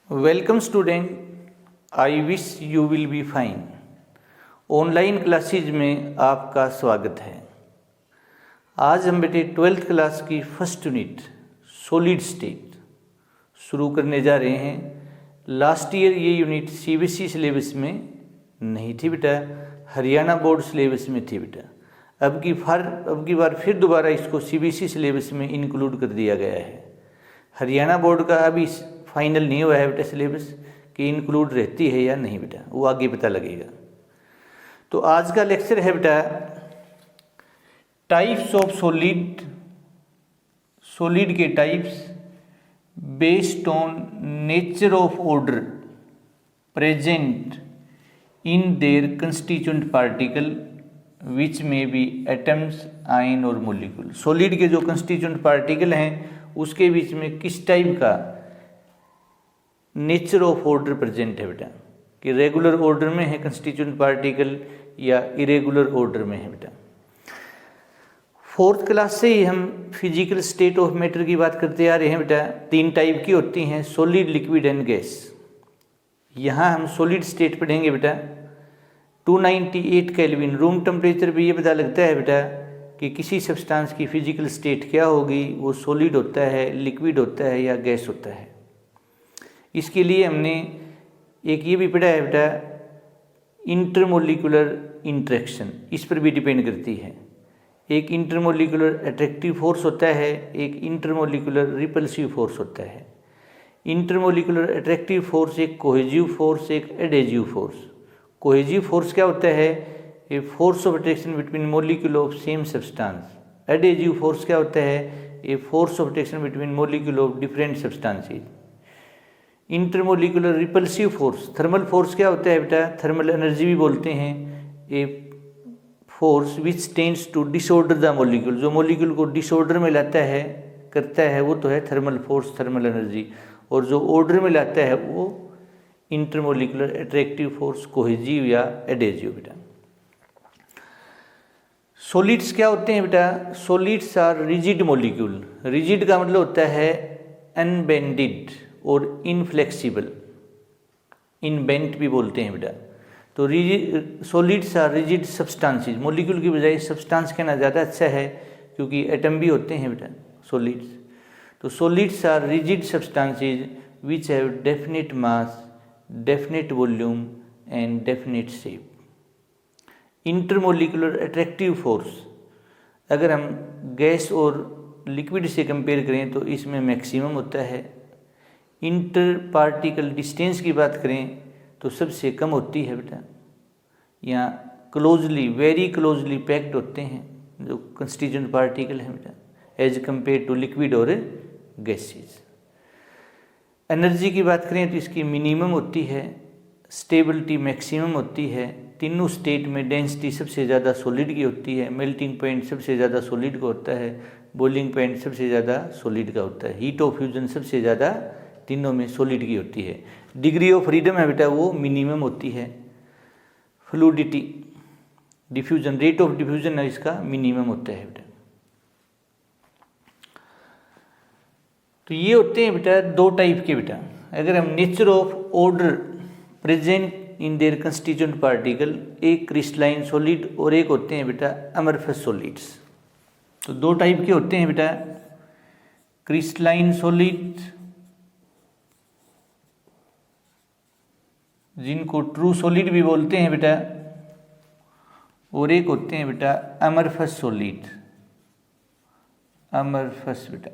Welcome student, I wish you will be fine. Online classes में आपका स्वागत है। आज हम बेटे 12th क्लास की फर्स्ट यूनिट सॉलिड स्टेट शुरू करने जा रहे हैं। लास्ट ईयर ये यूनिट सीबीएसई सिलेबस में नहीं थी बेटा, हरियाणा बोर्ड सिलेबस में थी बेटा। अब की बार फिर दोबारा इसको सीबीएसई सिलेबस में इंक्लूड कर दिया गया है। हरियाणा बोर्ड का अभी फाइनल नहीं हुआ है बेटा सिलेबस कि इंक्लूड रहती है या नहीं बेटा, वो आगे पता लगेगा। तो आज का लेक्चर है बेटा टाइप्स ऑफ सॉलिड के types based on nature of order present in their constituent particle which may B atoms, ion और मोलिक्यूल। सॉलिड के जो कंस्टिट्यूएंट पार्टिकल हैं उसके बीच में किस टाइप का नेचर ऑफ ऑर्डर प्रेजेंट है बेटा, कि रेगुलर ऑर्डर में है कंस्टिट्यूएंट पार्टिकल या इरेगुलर ऑर्डर में है बेटा। 4th क्लास से ही हम फिजिकल स्टेट ऑफ मैटर की बात करते आ रहे हैं बेटा। 3 टाइप की होती हैं, सॉलिड, लिक्विड एंड गैस। यहाँ हम सॉलिड स्टेट पढ़ेंगे बेटा। 298 केल्विन रूम टेम्परेचर भी ये पता लगता है बेटा कि किसी सब्सटेंस की फिजिकल स्टेट क्या होगी, वो सॉलिड होता है, लिक्विड होता है या गैस होता है। इसके लिए हमने एक ये भी पढ़ा है बेटा, इंटरमोलिकुलर इंटरेक्शन, इस पर भी डिपेंड करती है। एक इंटरमोलिकुलर अट्रैक्टिव फोर्स होता है, एक इंटरमोलिकुलर रिपल्सिव फोर्स होता है। इंटरमोलिकुलर अट्रैक्टिव फोर्स एक कोहेजिव फोर्स, एक एडेजिव फोर्स। कोहेजिव फोर्स क्या होता है? A force of attraction between molecule of same substance. Adhesive force क्या होता है? A force of attraction between molecule of different substances. Intermolecular repulsive force, thermal force क्या होता है बेटा? थर्मल एनर्जी भी बोलते हैं। A force which tends to disorder the molecule, जो मोलिक्यूल को डिसऑर्डर में लाता है, करता है, वो तो है थर्मल फोर्स, थर्मल एनर्जी। और जो ऑर्डर में लाता है वो इंटरमोलिकुलर अट्रैक्टिव फोर्स, कोहेजिव या एडेजिव बेटा। सॉलिड्स क्या होते हैं बेटा? Solids are rigid molecule. Rigid का मतलब होता है अनबेंडेड और इनफ्लेक्सिबल, इनबेंट भी बोलते हैं बेटा। तो solids are rigid substances, molecule की बजाय सब्सटेंस कहना ज़्यादा अच्छा है क्योंकि एटम भी होते हैं बेटा सॉलिड्स। तो solids are rigid substances which have definite mass, definite volume and definite shape. Intermolecular attractive force, अगर हम गैस और लिक्विड से कंपेयर करें तो इसमें मैक्सिमम होता है। इंटर पार्टिकल डिस्टेंस की बात करें तो सबसे कम होती है बेटा। यहाँ क्लोजली, वेरी क्लोजली पैक्ड होते हैं जो कंस्टिट्यूएंट पार्टिकल हैं बेटा, एज कंपेयर टू लिक्विड और गैसेज। एनर्जी की बात करें तो इसकी मिनिमम होती है, स्टेबिलिटी मैक्सिमम होती है। तीनों स्टेट में डेंसिटी सबसे ज़्यादा सॉलिड की होती है, मेल्टिंग पॉइंट सबसे ज़्यादा सॉलिड का होता है, बॉइलिंग पॉइंट सबसे ज़्यादा सॉलिड का होता है, हीट ऑफ फ्यूजन सबसे ज़्यादा तीनों में सॉलिड की होती है। डिग्री ऑफ फ्रीडम है बेटा वो मिनिमम होती है। Fluidity, diffusion, rate of diffusion है इसका मिनिमम होता है बेटा। तो ये होते हैं बेटा 2 टाइप के बेटा। अगर हम nature of order present in their constituent particle, एक क्रिस्टलाइन सॉलिड और एक होते हैं बेटा अमरफस सॉलिड्स। तो 2 टाइप के होते हैं बेटा, क्रिस्टलाइन सॉलिड जिनको ट्रू सॉलिड भी बोलते हैं बेटा, और एक होते हैं बेटा अमरफस सॉलिड, अमरफस बेटा।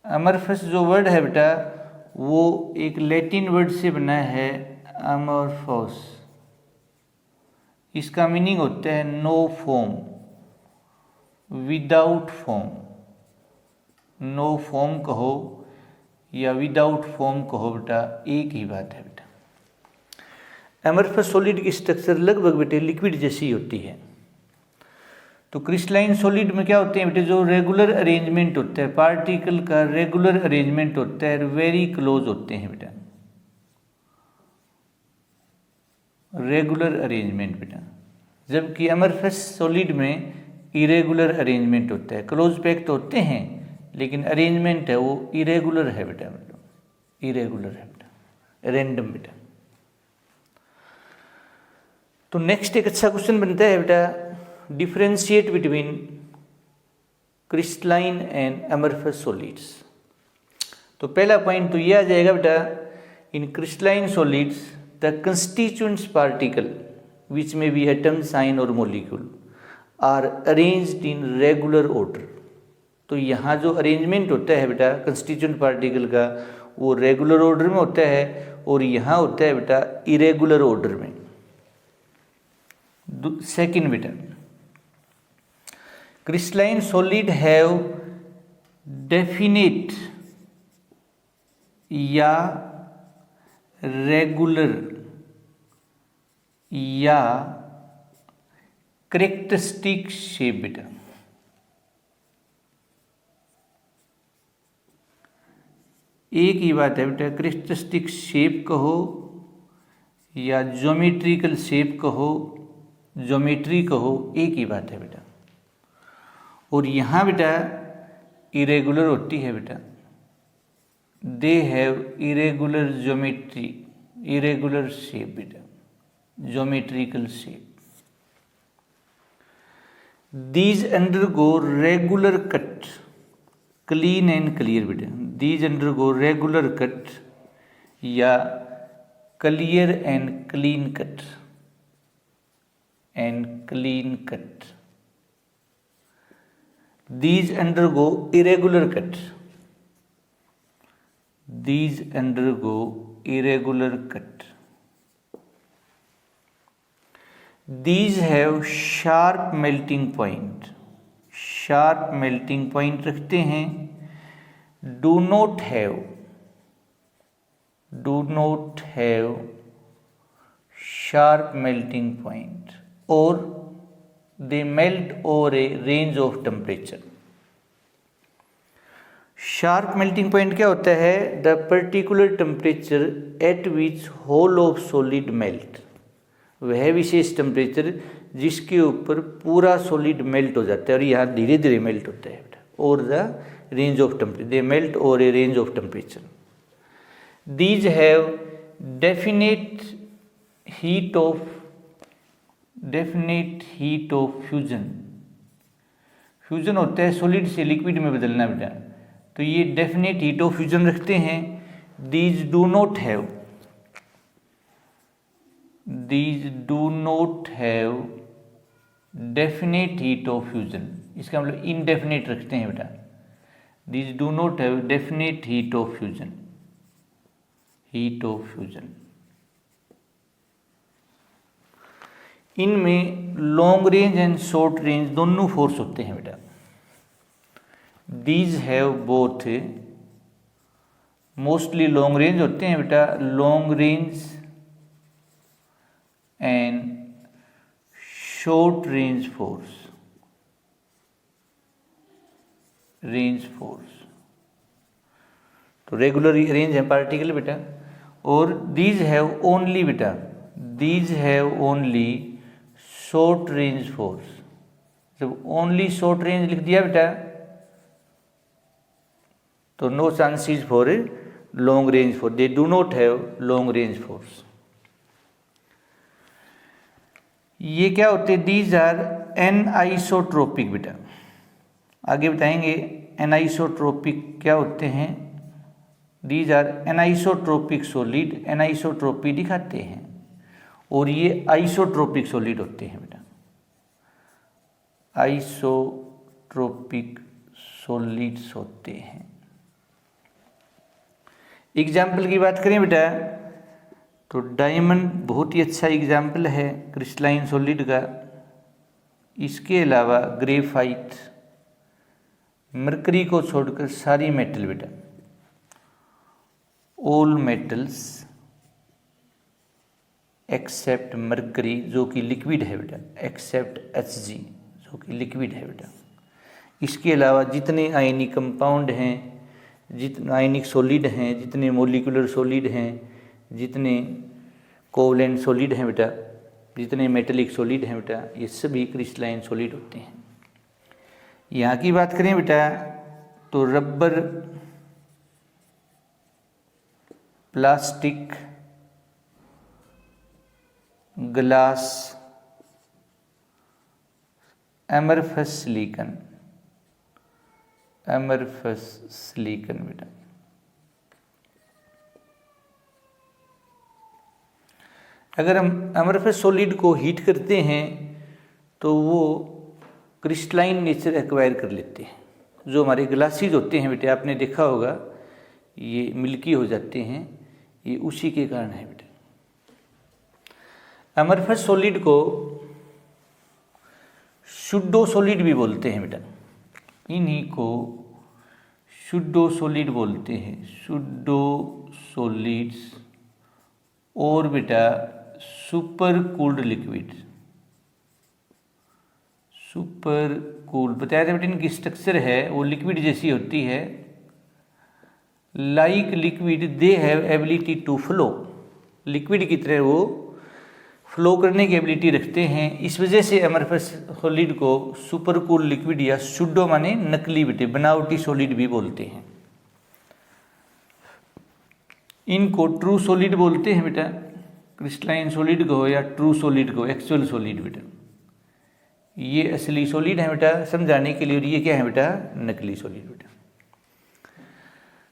अमरफस जो वर्ड है बेटा वो एक लैटिन वर्ड से बना है, अमरफोस। इसका मीनिंग होता है no form, without form. No form कहो या विदाउट फॉर्म कहो बेटा, एक ही बात है बेटा। अमरफस सॉलिड की स्ट्रक्चर लगभग बेटे लिक्विड जैसी होती है। तो क्रिस्टलाइन सॉलिड में क्या होते हैं बेटे? जो रेगुलर अरेंजमेंट होता है, पार्टिकल का रेगुलर अरेंजमेंट होता है, वेरी क्लोज होते हैं बेटा, रेगुलर अरेंजमेंट बेटा। जबकि अमरफस सॉलिड में इरेगुलर अरेंजमेंट होता है। क्लोज पैक्ड होते हैं लेकिन अरेंजमेंट है वो इरेगुलर है बेटा, मतलब इरेगुलर है बेटा, रैंडम बेटा। तो नेक्स्ट एक अच्छा क्वेश्चन बनता है बेटा, differentiate between crystalline and amorphous solids. तो पहला पॉइंट तो यह आ जाएगा बेटा, in crystalline solids the constituents particle which may be atom, साइन और molecule are arranged in regular order. तो यहाँ जो अरेंजमेंट होता है बेटा कंस्टिट्यूएंट पार्टिकल का वो रेगुलर ऑर्डर में होता है, और यहाँ होता है बेटा इरेगुलर ऑर्डर में। सेकंड बेटा, क्रिस्टलाइन सॉलिड हैव डेफिनेट या रेगुलर या करेक्टरिस्टिक शेप बेटा। एक ही बात है बेटा, करेक्टरिस्टिक शेप कहो या ज्योमेट्रिकल शेप कहो, ज्योमेट्री कहो, एक ही बात है बेटा। और यहाँ बेटा इरेगुलर होती है बेटा, they have irregular geometry, irregular shape बेटा, geometrical shape. These undergo regular cut, clean and clear बेटा, दीज अंडरगो रेगुलर कट या clear and clean cut, and clean cut. These undergo irregular cut. These undergo irregular cut. These have sharp melting point. Sharp melting point रखते हैं। Do not have sharp melting point, or they melt over a range of temperature. Sharp melting point क्या होता है? The particular temperature at which whole of solid melt. वह विशेष temperature जिसके ऊपर पूरा solid melt हो जाता है, और यहाँ धीरे धीरे मेल्ट होता है। और the range of temperature, they melt over A range of temperature. These have definite heat of fusion. Fusion होता है सॉलिड से लिक्विड में बदलना बेटा, तो ये डेफिनेट हीट ऑफ फ्यूजन रखते हैं। These do not have definite heat of fusion, इसका मतलब इनडेफिनेट रखते हैं बेटा। These do not have definite heat of fusion. इनमें long range and short range दोनों फोर्स होते हैं बेटा। These have both, mostly long range होते हैं बेटा, long range and short range force. तो रेगुलर रेंज है पार्टिकल बेटा। और दीज हैव ओनली बेटा, these have only short range force. जब ओनली शॉर्ट रेंज लिख दिया बेटा तो no chances for long range force, they do not have long range force. ये क्या होते हैं? दीज आर एनआइसोट्रोपिक बेटा। आगे बताएंगे एनआइसोट्रोपिक क्या होते हैं। दीज आर एनआइसोट्रोपिक सॉलिड, एनआइसोट्रोपी दिखाते हैं, और ये आइसोट्रोपिक सॉलिड होते हैं बेटा, आइसोट्रोपिक सॉलिड्स होते हैं। एग्जाम्पल की बात करें बेटा तो डायमंड बहुत ही अच्छा एग्जाम्पल है क्रिस्टलाइन सॉलिड का। इसके अलावा ग्रेफाइट, मरकरी को छोड़कर सारी मेटल बेटा, ऑल मेटल्स एक्सेप्ट मरकरी जो कि लिक्विड है बेटा, एक्सेप्ट Hg जो कि लिक्विड है बेटा। इसके अलावा जितने आयनिक कंपाउंड हैं, जितने आयनिक सॉलिड हैं, जितने मोलिकुलर सॉलिड हैं, जितने कोवलेंट सॉलिड हैं बेटा, जितने मेटेलिक सॉलिड हैं बेटा, ये सभी क्रिस्टलाइन सॉलिड होते हैं। यहाँ की बात करें बेटा तो rubber, plastic, glass, amorphous silicon, amorphous silicon बेटा। अगर हम एमरफस सॉलिड को हीट करते हैं तो वो क्रिस्टलाइन नेचर एक्वायर कर लेते हैं। जो हमारे ग्लासेस होते हैं बेटे, आपने देखा होगा ये मिल्की हो जाते हैं, ये उसी के कारण है बेटा। एमरफस सॉलिड को शुडो सॉलिड भी बोलते हैं बेटा, इन्हीं को शुडो सॉलिड बोलते हैं, शुडो सॉलिड्स। और बेटा super cooled liquid, super cooled बताया था बेटा, इनकी स्ट्रक्चर है वो लिक्विड जैसी होती है। Like liquid they have ability to flow, liquid की तरह वो फ्लो करने की एबिलिटी रखते हैं। इस वजह से एमरफस सॉलिड को सुपर कूल लिक्विड या शुडो माने नकली बेटे, बनावटी सॉलिड भी बोलते हैं। इनको ट्रू सॉलिड बोलते हैं बेटा, क्रिस्टलाइन सॉलिड को या ट्रू सॉलिड को, एक्चुअल सॉलिड बेटा। ये असली सॉलिड है बेटा समझाने के लिए, और ये क्या है बेटा, नकली सॉलिड बेटा।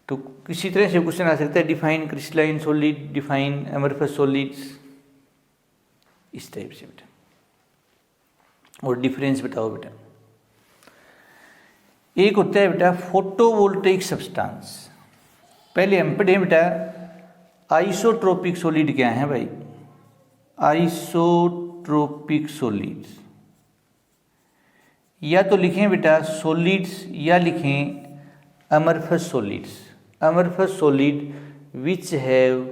तो किसी तरह से क्वेश्चन आ सकता है, define crystalline solid, define amorphous solids, इस टाइप से बेटा, और डिफरेंस बताओ बेटा। एक होता है बेटा फोटोवोल्टेइक सब्सटेंस। पहले हम पढ़े बेटा आइसोट्रोपिक सॉलिड क्या है भाई, आइसोट्रोपिक सॉलिड्स। या तो लिखें बेटा सॉलिड्स या लिखें amorphous solids. Amorphous solid which have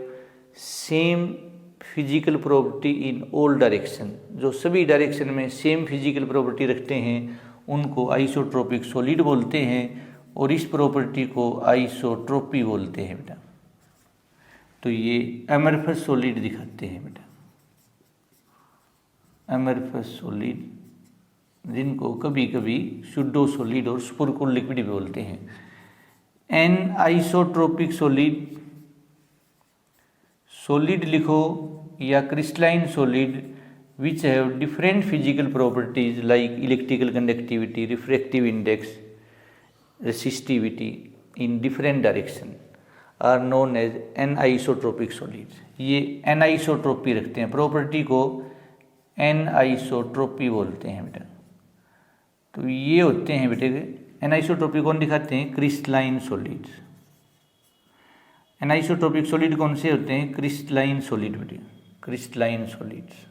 same physical property in all direction, जो सभी डायरेक्शन में सेम फिजिकल प्रॉपर्टी रखते हैं उनको आइसोट्रोपिक सॉलिड बोलते हैं, और इस प्रॉपर्टी को आइसोट्रोपी बोलते हैं बेटा। तो ये अमरफस सॉलिड दिखाते हैं बेटा, अमरफस सॉलिड, जिनको कभी कभी शुडो सॉलिड और सुपर कूल लिक्विड भी बोलते हैं। एन आइसोट्रोपिक सॉलिड, सॉलिड लिखो या crystalline solid which have different physical properties like electrical conductivity, refractive index, resistivity in different direction are known as anisotropic solids. ये एनआइसोट्रोपी रखते हैं, property को एनआइसोट्रोपी बोलते हैं बेटा। तो ये होते हैं बेटे एनआइसोट्रोपी कौन दिखाते हैं, क्रिस्टलाइन सॉलिड्स। एनआइसोट्रोपिक सॉलिड कौन से होते हैं, क्रिस्टलाइन सॉलिड बेटे, crystalline solids,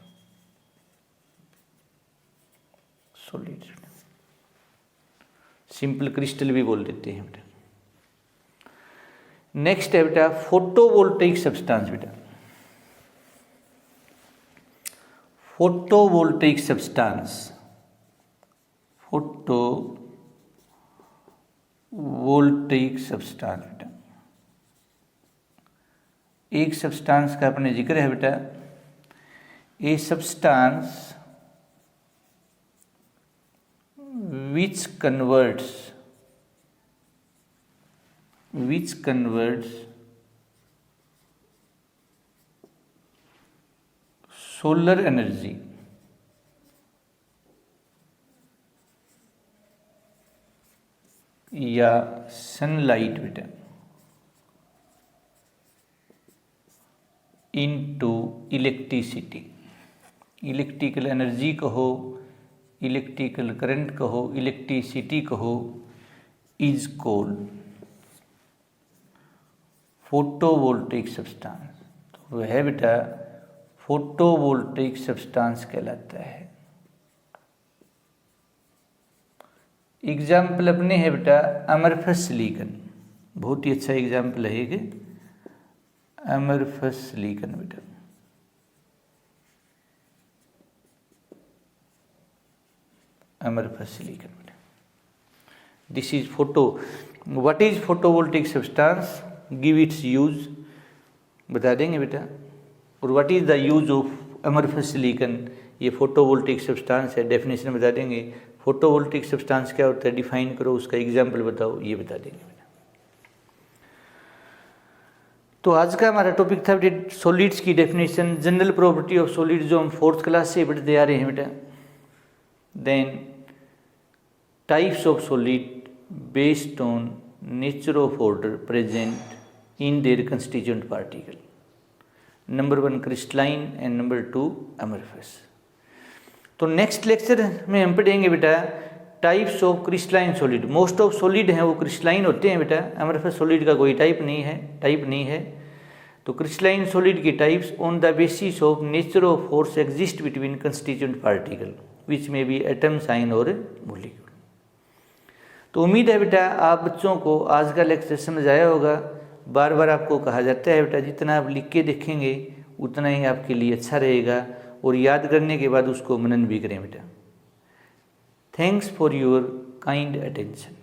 solids simple crystal भी बोल देते हैं बेटा। नेक्स्ट है बेटा फोटोवोल्टेइक सब्सटेंस बेटा, फोटोवोल्टेइक सब्सटेंस, फोटोवोल्टेइक सब्सटेंस बेटा। एक सब्सटेंस का अपने जिक्र है बेटा, a substance which converts solar energy या सनलाइट बेटा इनटू इलेक्ट्रिसिटी, इलेक्ट्रिकल एनर्जी कहो, इलेक्ट्रिकल करंट कहो, इलेक्ट्रिसिटी कहो, इज कॉल्ड फोटोवोल्टेइक सब्सटेंस। तो वह बेटा फोटोवोल्टेइक सब्सटेंस कहलाता है। एग्जाम्पल अपने है बेटा अमरफस सिलिकॉन, बहुत ही अच्छा एग्जाम्पल है कि अमरफस सिलिकॉन बेटा। अमरफस सिलिकॉन बेटा, this is photo. What is photovoltaic substance, give its use बता देंगे बेटा। और what is the use of amorphous silicon, ये फोटोवोल्टेइक सब्सटेंस है, डेफिनेशन बता देंगे। फोटोवोल्टिक सब्सटेंस क्या होता है डिफाइन करो, उसका एग्जाम्पल बताओ, ये बता देंगे बेटा। तो आज का हमारा टॉपिक था बेटा सॉलिड्स की definition, general property of solid, जो हम 4th क्लास से पढ़ते आ रहे हैं बेटा। Then types of solid based on nature of order present in their constituent particle. Number 1 crystalline and number 2 amorphous. तो नेक्स्ट लेक्चर में हम पढ़ेंगे बेटा types of crystalline solid. Most of solid हैं वो क्रिस्टलाइन होते हैं बेटा, अमरफस सॉलिड का कोई टाइप नहीं है। तो क्रिस्टलाइन सॉलिड की types on the basis of nature of force exist between constituent particle which may be atom, साइन और मॉलिक्यूल। तो उम्मीद है बेटा आप बच्चों को आज का लेक्चर समझ आया होगा। बार बार आपको कहा जाता है बेटा जितना आप लिख के देखेंगे उतना ही आपके लिए अच्छा रहेगा, और याद करने के बाद उसको मनन भी करें बेटा। Thanks for your kind attention.